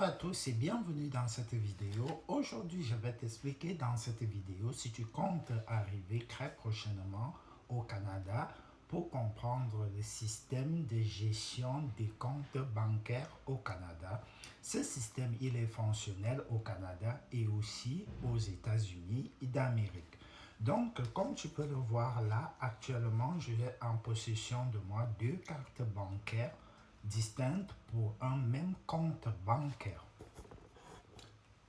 Bonjour à tous et bienvenue dans cette vidéo. Aujourd'hui, je vais t'expliquer dans cette vidéo si tu comptes arriver très prochainement au Canada pour comprendre le système de gestion des comptes bancaires au Canada. Ce système, il est fonctionnel au Canada et aussi aux États-Unis d'Amérique. Donc, comme tu peux le voir là, actuellement, je vais en possession de moi deux cartes bancaires distinctes pour un même compte bancaire.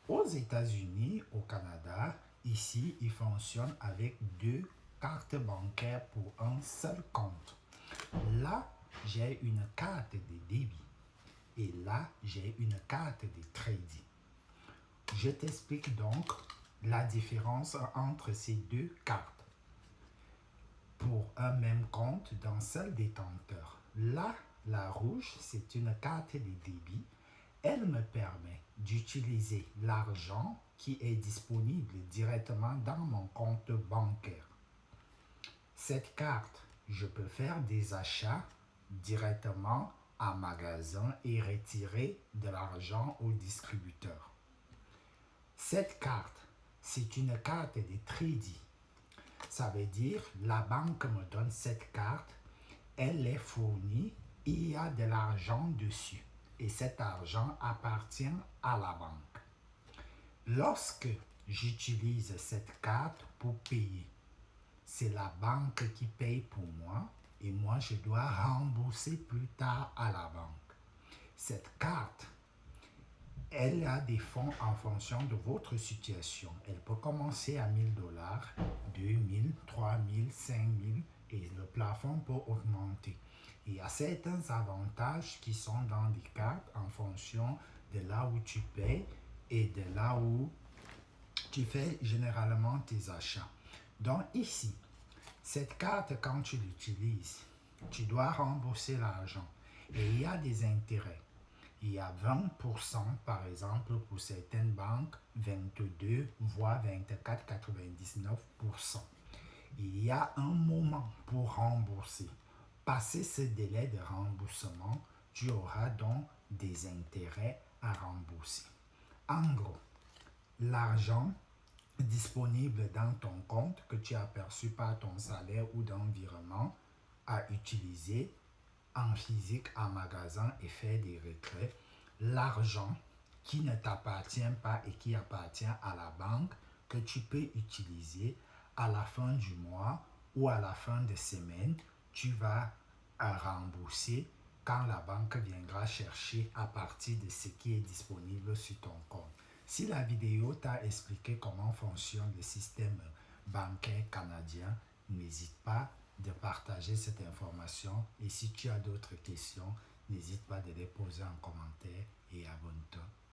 Aux États-Unis, au Canada, ici, il fonctionne avec deux cartes bancaires pour un seul compte. Là, j'ai une carte de débit et là, j'ai une carte de crédit. Je t'explique donc la différence entre ces deux cartes pour un même compte d'un seul détenteur. Là, la rouge, c'est une carte de débit. Elle me permet d'utiliser l'argent qui est disponible directement dans mon compte bancaire. Cette carte, je peux faire des achats directement en magasin et retirer de l'argent au distributeur. Cette carte, c'est une carte de crédit. Ça veut dire la banque me donne cette carte, elle est fournie, il y a de l'argent dessus et cet argent appartient à la banque. Lorsque j'utilise cette carte pour payer, c'est la banque qui paye pour moi et moi je dois rembourser plus tard à la banque. Cette carte, elle a des fonds en fonction de votre situation. Elle peut commencer à 1000 $, 2000, 3000, 5000 et le plafond peut augmenter. Il y a certains avantages qui sont dans les cartes en fonction de là où tu payes et de là où tu fais généralement tes achats. Donc ici, cette carte, quand tu l'utilises, tu dois rembourser l'argent et il y a des intérêts. Il y a 20% par exemple pour certaines banques, 22 voire 24,99%. Il y a un moment pour rembourser. Passé ce délai de remboursement, tu auras donc des intérêts à rembourser. En gros, l'argent disponible dans ton compte que tu as perçu par ton salaire ou d'environnement à utiliser en physique, en magasin et faire des retraits, l'argent qui ne t'appartient pas et qui appartient à la banque que tu peux utiliser à la fin du mois ou à la fin de semaine, tu vas rembourser quand la banque viendra chercher à partir de ce qui est disponible sur ton compte. Si la vidéo t'a expliqué comment fonctionne le système bancaire canadien, n'hésite pas de partager cette information et si tu as d'autres questions, n'hésite pas de les poser en commentaire et abonne-toi.